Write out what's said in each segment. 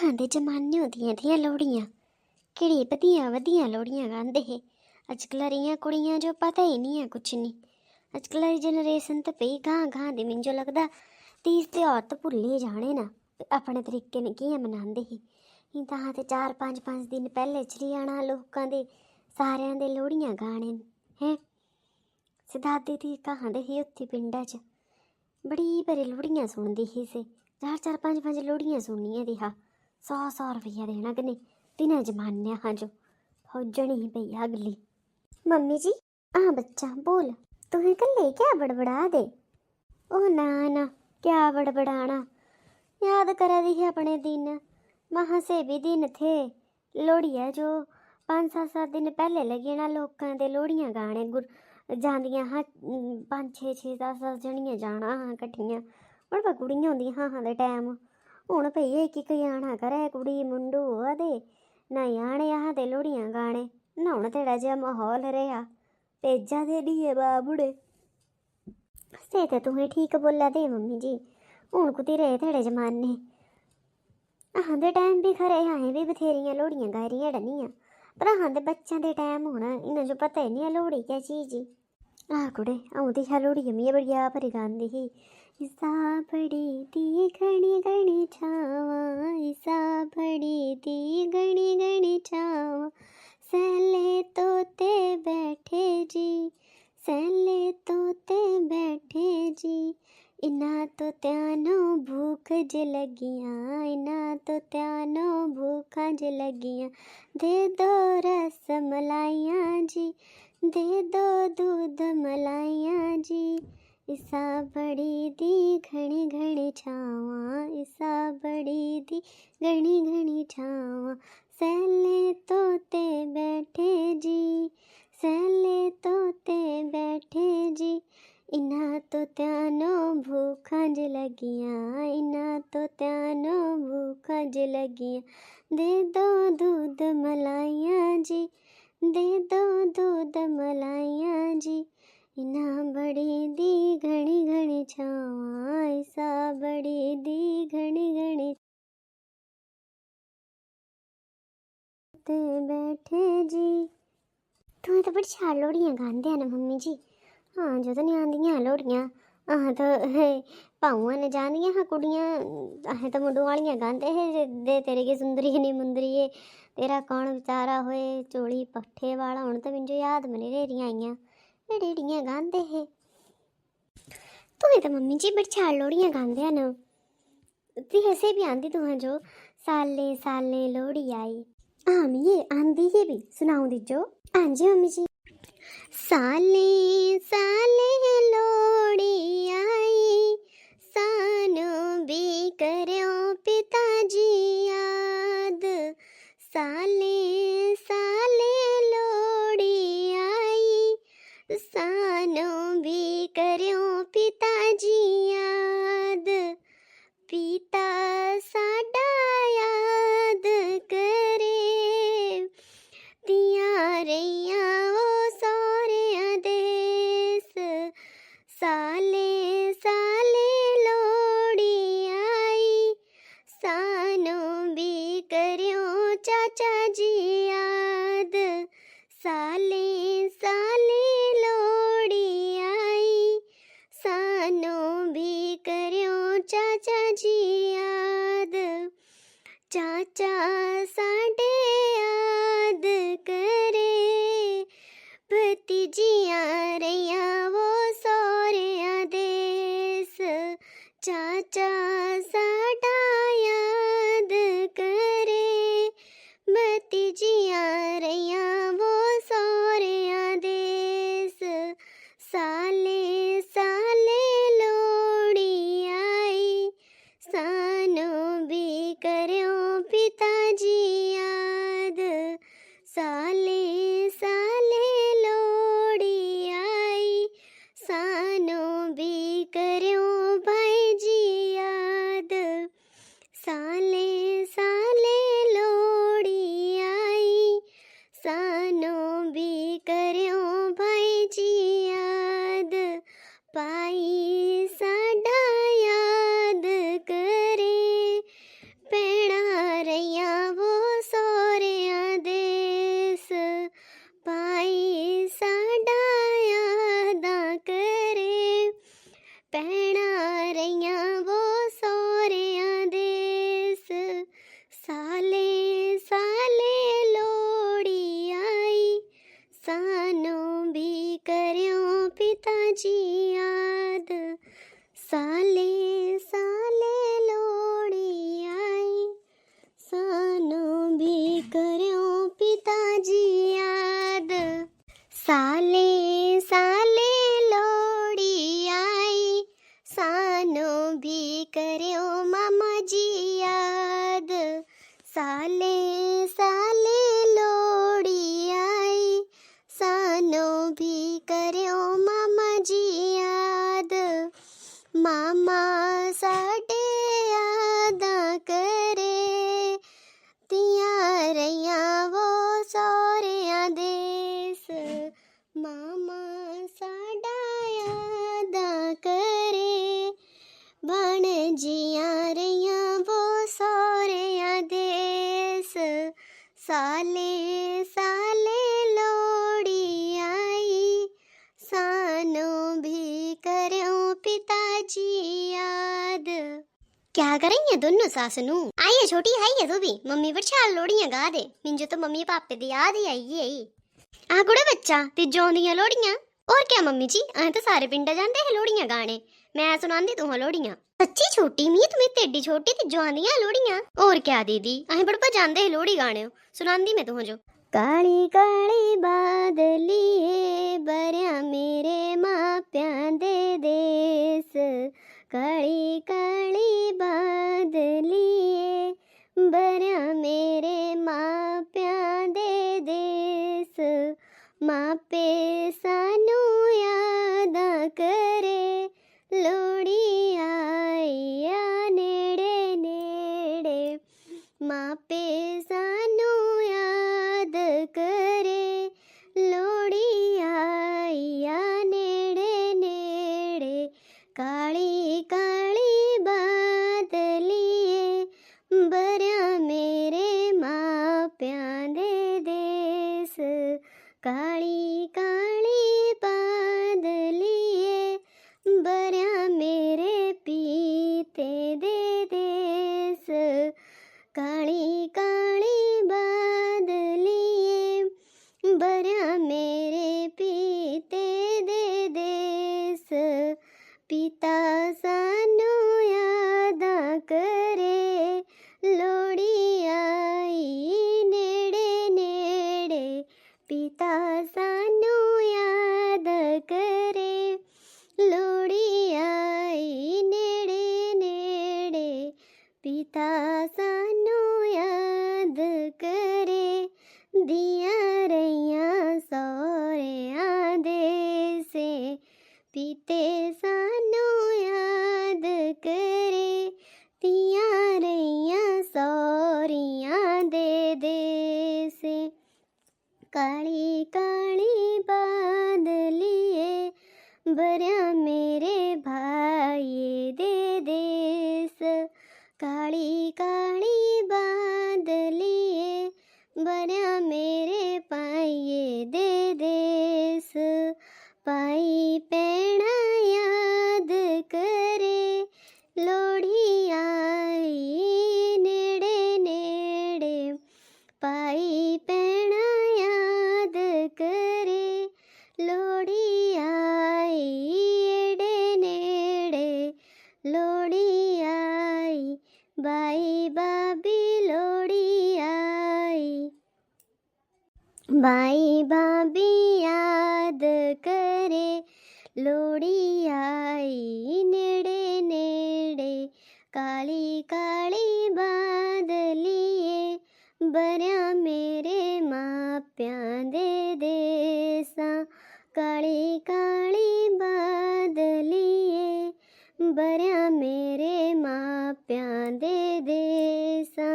आंदे जमाने होंदियां थियां लोहड़ियां, केड़ी वधिया वधिया लोहड़ियां गांदे हे। अजकल दियां कुड़ियां जो पता ही नहीं है कुछ नहीं। अजकल दी जनरेशन तो पई गां गां दी, मिंजो लगदा तीज त्योहार तो भुल्ले जाने ना, अपने तरीके ने कियां मनांदे ही। तां ते 4-5 दिन पहले चली जाना लोकां दे सारेयां दे लोहड़ियां गाने हैं। सिद्धार्थी थी कहां दे ही उत्थी पिंडा च बड़ी बारी लोहड़ियां सुनदी ही से, 4-5 लोहड़ियां सुननियां दी हा। 100 रुपया देना कन्नै तिन्हें जमाने हाँ जो फौजनी ही पई अगली। मम्मी जी हाँ बच्चा बोल, तुम्हें कल्ले क्या बड़बड़ा दे? ओ ना ना क्या बड़बड़ाना, याद करा दी है अपने दिन। महा से भी दिन थे, लोहड़ी है जो 5-7 दिन पहले लगे ना लोकां दे लोहड़ियां गाने जांदियां हाँ 5-6-10 जनियां जाना हाँ कट्ठियां। और कुड़ियां होंदियां हाँ दे टैम, हुण भई एक जाना करे कुड़ी मुंडू होआ दे ना आने आखदे लोहड़ियां गाने ना। हुण तेरा जेहा माहौल रेहा भेजा दे दिए बाबुड़े से ते तुहें ठीक बोला दे मम्मी जी। हुण कुत्ती रहे तेरे जमाने, अहां दे टाइम भी खरे अहें भी बथेरियां लोहड़ियां गाई डनियां, पर अहां दे बच्चें दे टाइम हुण इन्हां जो पता ही नहीं है लोहड़ी क्या चीज ही। आह कुड़े अऊं ती लोहड़ी में बड़िया भरी गांदी ही। इसा बड़ी दी घनी घनी छावा, इसा बड़ी दी घनी घनी छावा, सैले तोते बैठे जी, सैले तोते बैठे जी, इना तो त्यानो भूख ज लगियां, इना तो त्यानो भूखा ज लगियां, दे दो रस मलाइयां जी, दे दो दूध मलाइयां जी, इसा बड़ी दी घनी घनी छावा, इसा बड़ी दी घनी घनी छावा, सैले तोते बैठे जी, सैले तोते बैठे जी, इना तो त्यानो भूखा ज लगियां, इना तो त्यानो भूखा ज लगियां, दे दो दूध मलाइयां जी, दे दो दूध मलाइयां जी, इना बड़ी दी घनी घनी छावा, ऐसा बड़ी दी घनी घनी ते बैठे जी। तुम्हें तो बड़ी शैल लोहड़ियां गांदे हैं ना मम्मी जी। हाँ जो तो नहीं आंदियां लोहड़ियां, अह तो भाऊआं ने जांदियां हाँ कुड़ियां, अहें तो मुंडू वालियां गांदे हे दे तेरे की सुंदरी नी मुंदरिये, तेरा कौन बेचारा होए चोली पट्ठे वाला। हुण तो मिंजो याद मने रेड़ियां आइयां रेड़ियां गांदे हे। तुम्हें तो मम्मी जी बड़ी शैल लोहड़ियां गांदे हैं ना। ती ऐसे भी आंदी तुम्हें जो साले साले लोहड़ी आई, हाँ ये आंदी ही भी सुनाऊं दीजो। हाँ जी मम्मी जी। साले साले लोहड़ी आई, सानो भी करयो पिताजी याद, साले साले लोहड़ी आई, सानो भी करयो पिताजी याद, पिता साडा याद करे, तियां रहियां ओ सौहरियां देस, साले साले लोहड़ी आई, सानो भी करयो चाचा जी याद, साले साले लोहड़ी आई, सानो भी करयो चाचा जी याद, चाचा साडे याद करे, भतीजियां रहियां वो सौहरियां देस, चाचा साडा याद करे, भतीजियां रहियां वो सौहरियां देस, साले साले लोहड़ी आई, सानो भी करयो पिताजी याद, साले साले लोहड़ी आई, सानो भी करयो भाई जी याद, साले साले लोहड़ी आई, सानो भी करयो भाई जी याद, भाई साडा याद करे, भैणा साले साले लोड़ी आई, सानो भी करो मामा जी याद, मामा साडे यादा करे, तियां रहियां वो सौरियां देस, मामा साडा यादा करे, बन जियां रहियां वो सौरियां देस, साले साले लोड़ी आई, सानो भी करो पिताजी याद। क्या कर रही है दोनों सासनू? आई है छोटी, आई है तू भी, मम्मी पर छाल लोड़ियां गा दे, मिंजो तो मम्मी पापे दी याद ही आई। आ कुड़े बच्चा तिजों दियां लोड़ियां, और क्या मम्मी जी, अं तो सारे पिंडा जाते हैं लोड़ियां गाने, मैं सुनांदी तू लोड़ियां। सच्ची छोटी मी तुम्हें तेडी छोटी तिजों आंदियां लोड़ियां, और क्या दीदी अं बड़पा जाते हैं लोड़ी गाने, सुनांदी मैं तुह जो। काली काली बादलिए बरया मेरे माप्यां दे देस, काली काली बादलिए बरया मेरे माप्यां दे देस, मापे सानू यादा करे, लोड़ी आई आ नेड़े नेड़े, मापे सानू याद करे, लोड़ी आई आ नेड़े नेड़े, काली काली बादलिए बरया मेरे माप्यां दे देस, काली काली बादलिए बरया मेरे पीते दे देस, काली काली बादलिए बरया मेरे पीते दे देस, पिता सानू यादा करे, लोड़ी आई नेड़े नेड़े, पिता सानू याद करे, लोड़ी आई नेड़े नेड़े, पिता सानू याद करे, दिया रहियां सौरियां देसे, पीते सानू याद करे, तियां रहियां सौरियां दे देसे, काली काली बादलिए बरया मेरे भाई दे देस, काली काली बादलिए बरया मेरे पाइये दे देस, पाई पैणा याद करे, लोड़ी आई नेड़े नेड़े, पाई पैणा याद करे, लोड़ी आई एड़े नेड़े, लोड़ी आई बाई बाबी, लोड़ी आई बाई बाबी याद करे, लोड़ी आई नेड़े नेड़े, काली काली बादलिए बरया मेरे माप्यां दे देसा, काली काली बादलिए बरया मेरे माप्यां दे देसा।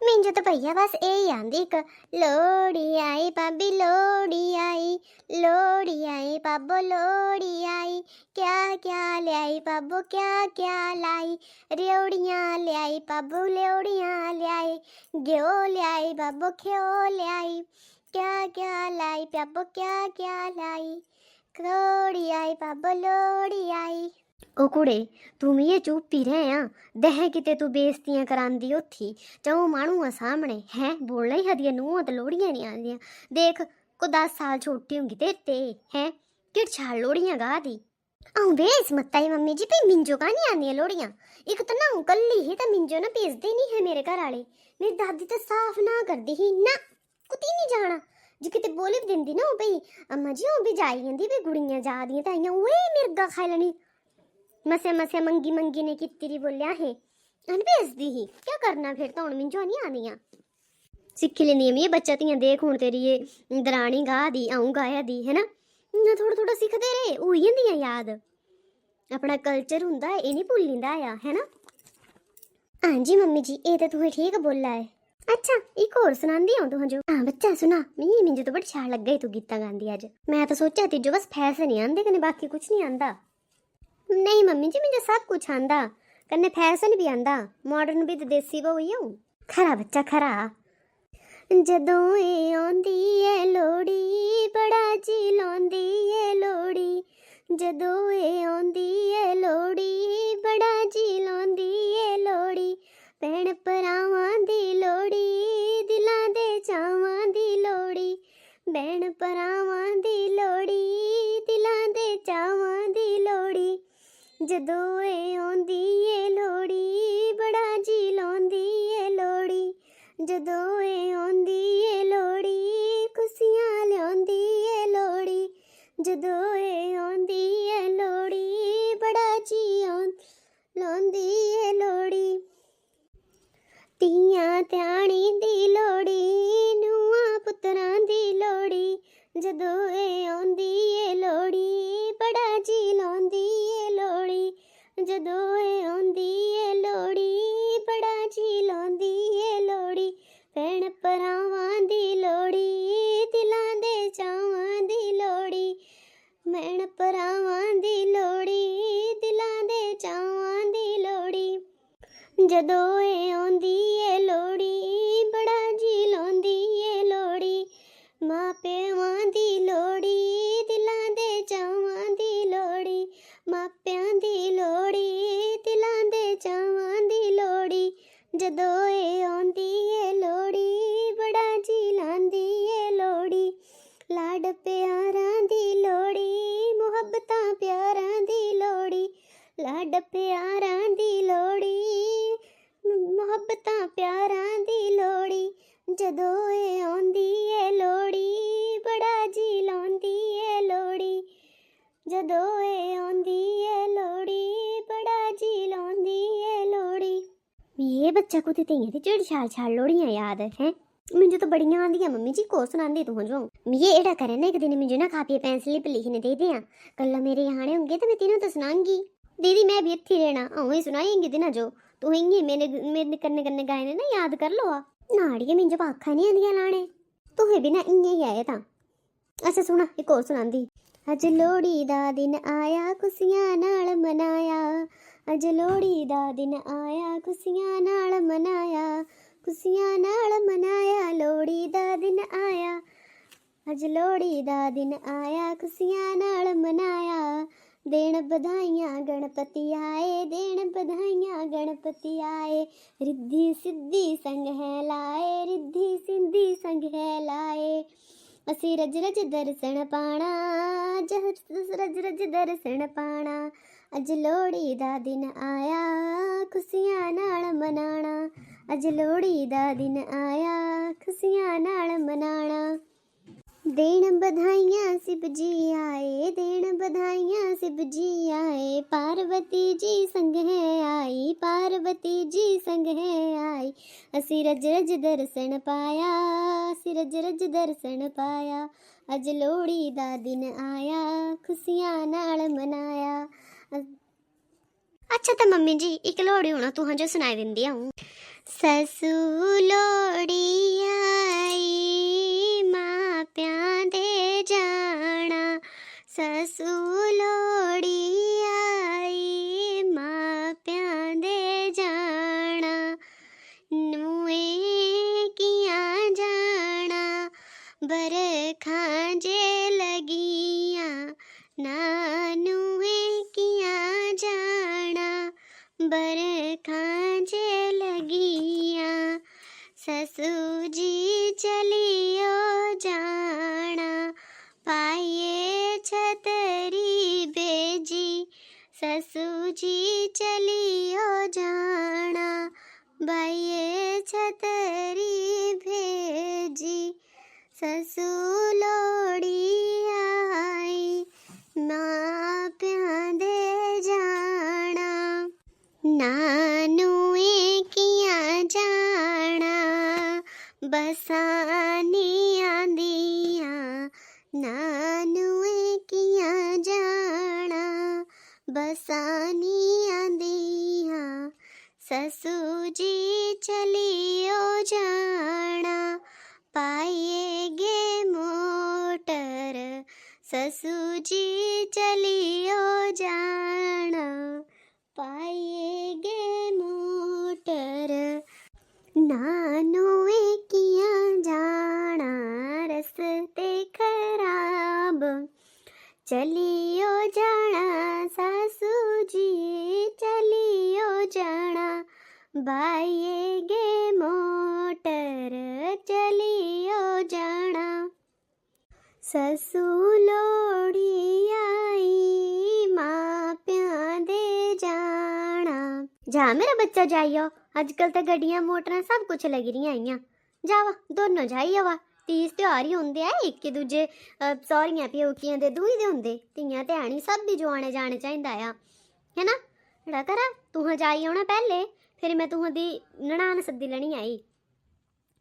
मिंजो तो भैया बस यही आंदी एक, लोड़ी आई भाभी लोड़ी आई, लोड़ी आई बाबो लोड़ी आई, क्या क्या ले आई बाबो क्या क्या लाई, रेवड़ियाँ ले आई बाबू लेवड़ियाँ ले आई, घ्यो ले आई बाबो घ्यो ले आई, क्या क्या लाई बाबो क्या क्या लाई, लोड़ी आई बाबो लोड़ी आई। ओ कुड़े तू भी ये चुप ही रहे आ, दह किते तू बेइज्जतियां करांदी उथी चौ मानू सामने हैं, बोलना ही हदिया नूह तो लोड़ियां नहीं आंदियां, देख को 10 साल छोटी होंगी तेरे हैं, किड़ छाल लोड़ियां गा दी। आऊं बेस मत आई मम्मी जी, भी मिंजो का नहीं आंदियां लोड़ियां, एक तो ना कल्ली ही तो मिंजो ना भेजदे नहीं है मेरे घर वाले, मेरी दादी तो साफ ना कर दी ही ना, कुती नहीं जाना जी किते बोली भी दिंदी ना भई अम्मा जी ओ भी जाई जंदी भी गुड़ियां जा दियां तां ओए मिर्गा खाई लैनी, मसे मसे मंगी मंगी ने कित्ती री बोलिया है, भेजदी ही क्या करना फिर तो हुण मिंजो नहीं आंदियां सिक्खी लैंदी मैं बच्चा तियां देख हुण तेरी ये दरानी गा दी अऊं गाया दी है ना इयां थोड़ा थोड़ा सिखदे रहे होई जंदियां याद अपना कल्चर हुंदा एह् नहीं भुल्लींदा है ना। हाँ जी मम्मी जी ये तो तुहें ठीक बोला है। अच्छा एक और सुनांदी हूँ तुहां जो हाँ बच्चा सुना मिंजो तो बड़ी शैल लग गई तू गीता गांदी अज मैं तो सोचा तिजो बस फैशन ही आंदे कने बाकी कुछ नहीं आंदा। नहीं मम्मी जी मुझे सब कुछ आंदा कन्ने फैशन भी आंदा मॉडर्न भी ते देसी वो ही हूँ खरा बच्चा खरा। जदों ए आंदी है लोड़ी बड़ा जी लांदी है लोड़ी जदों ए आंदी है लोड़ी बड़ा जी लांदी है लोड़ी भैण भरावां दी लोड़ी दिलां दे चावां दी लोड़ी भैण भरावां दी लोड़ी दिलां दे चावां दी लोड़ी जदों ए आंदी है लोड़ी बड़ा जी लांदी है लोड़ी जदों ए आंदी है लोड़ी खुशियां लियांदी है लोड़ी जदों ए आंदी है लोड़ी बड़ा जी लांदी है लोड़ी तियां त्याणी दी लोड़ी नूआं पुत्तरां दी लोड़ी जदों ए आंदी है लोड़ी बड़ा जी लांदी है लोड़ी जदों ए आंदी है लोड़ी बड़ा जी लांदी है लोड़ी भैण भरावां दी लोड़ी दिलां दे चावां दी लोड़ी भैण भरावां दी लोड़ी दिलां दे चावां दी लोड़ी जदों ए आंदी है लोड़ी बड़ा जी लांदी है लोड़ी मां प्यावां दी लोड़ी दिलां दे चावां दी लोड़ी मापियां दी लोड़ी दिलां दे चावां दी लोड़ी जदों ए आंदी है लोड़ी बड़ा जी लांदी है लोड़ी लाड प्यारां दी लोड़ी मुहब्बतां प्यारां दी लोड़ी लाड प्यारां दी लोड़ी मुहब्बतां प्यारां दी लोड़ी जदों ए आंदी है लोड़ी बड़ा जी लांदी है लोड़ी जदों ए आंदी है लोड़ी बड़ा जी लांदी है लोड़ी। ये बच्चा को ते तेइयां दी जेड़ी शैल शैल लोड़ियां याद है मुझे तो बड़ियां आंदियां मम्मी जी को सुनांदी तुहां जो मिगी एड़ा करे ना एक दिन मुझे ना कापी पेंसिल पे लिखने दे दियां कल मेरे आने होंगे तो मैं तीनों तो सुनाऊंगी दीदी मैं भी इत्थे रहना अऊं ही सुनाएंगी दिना जो तू इयां मेरे कन्ने कन्ने गाए ने ना याद कर लो नाड़िए मिंजो आखा नहीं आंदियां लाने तुहें भी ना इयां ही आए तां। अच्छा सुना एक और सुनांदी अज लोड़ी दा दिन आया खुशियां नाल मनाया अज लोड़ी दा दिन आया खुशियां नाल मनाया खुशियां नाल मनाया लोड़ी दा दिन आया अज लोड़ी दा दिन आया खुशियां नाल मनाया देन बधाइयां गणपति आए देन बधाइयां गणपति आए रिद्धि सिद्धि संग है लाए रिद्धि सिद्धि संग है लाए असी रज रज दर्शन पाना रज रज दर्शन पाना अज लोड़ी दा दिन आया खुशियां नाल मनाना अज लोड़ी दा दिन आया खुशियां नाल मनाना देन बधाइयां शिव जी आए देन बधाइयां शिव जी आए पार्वती जी संग है आई पार्वती जी संग है आई असी रज रज दर्शन पाया असी रज रज दर्शन पाया अज लोड़ी दा दिन आया खुशियां नाल मनाया। अच्छा तो मम्मी जी एक लोड़ी होना तुहां जो सुनाई दिंदी हूँ ससू लोड़ी आई मापियां दे जाना ससू लोड़ी आई मापियां दे जाना नूएं कियां जाना बरखां जे लगियां नानूएं कियां जाना बरखां जे लगियां ससू जी चलियो जाना पाइए छतरी बेजी ससू जी चलियो जाना बाइए छतरी भेजी ससू लोड़ी आई मापियां दे जाना नानूए बसानी आंदियां नानुए किया जाना, बसानी आंदियां ससू जी चलियो जाना, पाएगे मोटर ससू जी चलियो जाना, पाएगे मोटर नानुए किया जाना, रस्ते खराब चलियो जाना सासू जी चलियो जाना, बाएगे मोटर चलियो जाना, ससू लोड़ी आई मापिया दे जाना। जा मेरा बच्चा जाइयो, अजकल तो गड्डियां मोटर सब कुछ लगी रही आईया, जावा दोनों जाइयो वा। तीज त्योहार ही होंगे है, एक दूजे सौरियां प्योकियां दे दूई दे होंगे, धियां ध्यानी सब भी जो आने जाने चाहिए है ना। एड़ा करा तुह जाई आना पहले, फिर मैं तुह दी ननान सद्दी लैनी आई,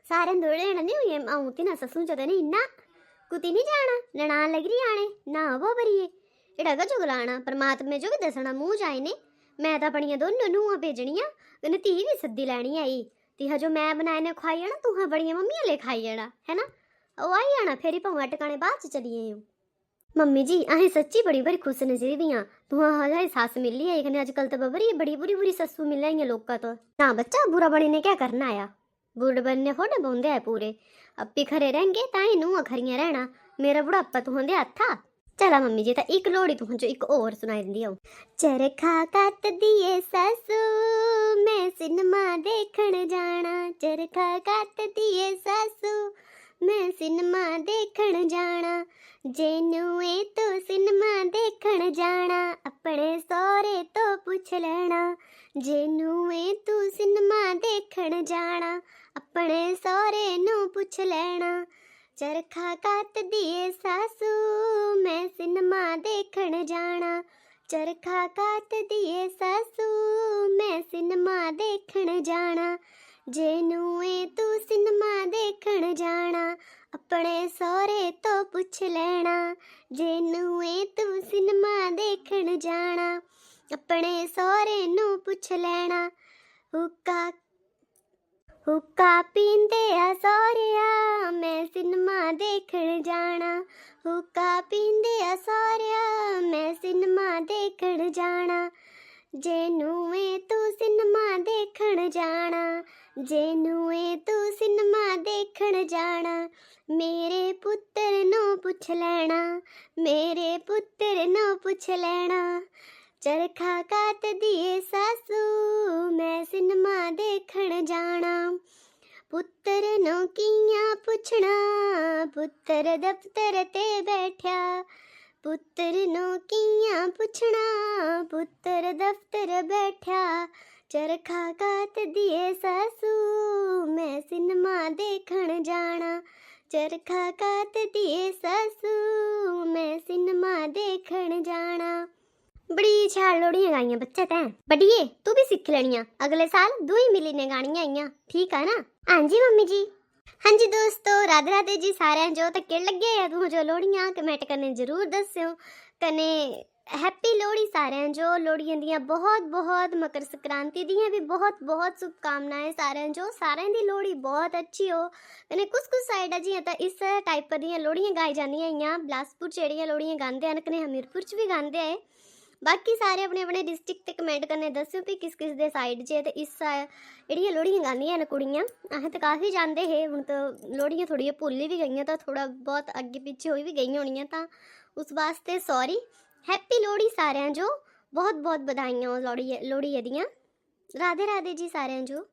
सारे दौड़े नहीं हुई आऊँ ती ना ससू च नहीं इन्ना कुती नहीं जाना, ननान लग रही आने ना वो बरिए एड़ा का जुगलाना परमात्मे जो भी दसना मूँह जाए ने। मैं तो अपनियां दोनों नूहां भेजनियां कन्नै धी भी सद्दी लैनी आई, तिहा जो मैं बनाए ने खाई जाना, तुहां बड़ियां मम्मियां ले खाई जाना है ना। ओ आई जाना फिर भावें टकाने बाद च चली आए। मम्मी जी अहें सच्ची बड़ी बड़ी खुश नसीबी हाँ, तुहां हजारी सस मिली है, कन्नै अजकल तो बबरी बड़ी बुरी बुरी सस्सू मिल रही लोग तो ना। बच्चा बुरा बने ने क्या करना आया, बुढ़ बनने थोड़े बौंदे है पूरे, अब भी खरे रहेंगे ताई नूहां खरियां रहना, मेरा बुढ़ापा तुहां दे हत्थ आ। चला मम्मी जी, तो एक लोड़ी तुहां जो एक और सुनाई दी आऊं। चरखा कत दिए सासू मैं सिनेमा देखण जाना, चरखा कत दिए सासू मैं सिनेमा देखण जाना, जेनुए तो सिनेमा देखण जाना अपने सौरे तो पूछ लेना, जेनुए तू सिनेमा देखण जाना अपने सौरे नू पूछ लेना, चरखा काट दिए सासू मैं सिनेमा देखण जाना, चरखा काट दिए सासू मैं सिनेमा देखण जाना, जेनुए तू सिनेमा देखण जाना अपने सौरे तो पूछ लेना, जेनुए तू सिनेमा देखण जाना अपने सौरे नू पूछ लेना। हुक्का हुक्का पींदे आ सौरिया मैं सिनेमा देखण जाना, हुक्का पींदे आ सौरिया मैं सिनेमा देखण जाना, जेनुए तू सिनेमा देखण जाना, जेनुए तू सिनेमा देखण जाना मेरे पुत्तर नो पूछ लेना, मेरे पुत्तर नो पूछ लेना, चरखा काट दिए सासू मैं सिनेमा देखण जाना, पुत्तर नो किया पुछना पुत्तर दफ्तर ते बैठा, पुत्तर नो किया पुछना पुत्तर दफ्तर बैठा, चरखा काट दिए सासू मैं सिनेमा देखण जाना, चरखा काट दिए सासू मैं सिनेमा देखण जाना। बड़ी छाल लोड़ियां गाइयां बच्चे तैं, बड़िए तू भी सीख लेनिया, अगले साल दुई मिली ने गानियां आईयां, ठीक है ना। हाँ जी मम्मी जी। हाँ जी दोस्तों, राधे राधे जी सारे जो तक के लगे है तू जो लोड़ियां कमेंट करने जरूर दस्यो, कने हैप्पी लोहड़ी सारे जो लोहड़ियां दियां बहुत बहुत, मकर संक्रांति दियां भी बहुत बहुत शुभकामनाएं सारे जो, सारे दी लोहड़ी बहुत अच्छी हो। कने कुछ साइड जियां तो इस टाइप दियां लोहड़ियां गाई जांदियां इयां बिलासपुर च जेहड़ियां लोहड़ियां गांदे हैं, कने हमीरपुर च भी गांदे है। बाकी सारे अपने अपने डिस्ट्रिक्ट ते कमेंट करने दस्यो भी किस किस दे साइड च ते इस जेहड़ियां लोहड़ियां गांदियां न कुड़ियां, असें तो काफ़ी जानते हे, हुण तो लोहड़ियां थोड़ियां भुल्ल भी गईयां, तो थोड़ा बहुत अग्गे पिछे होई भी गई होनियां, तां उस वास्ते सॉरी। हैप्पी लोहड़ी सारेयां जो, बहुत बहुत बधाइयां लोहड़ी दियां, राधे राधे जी सारेयां जो।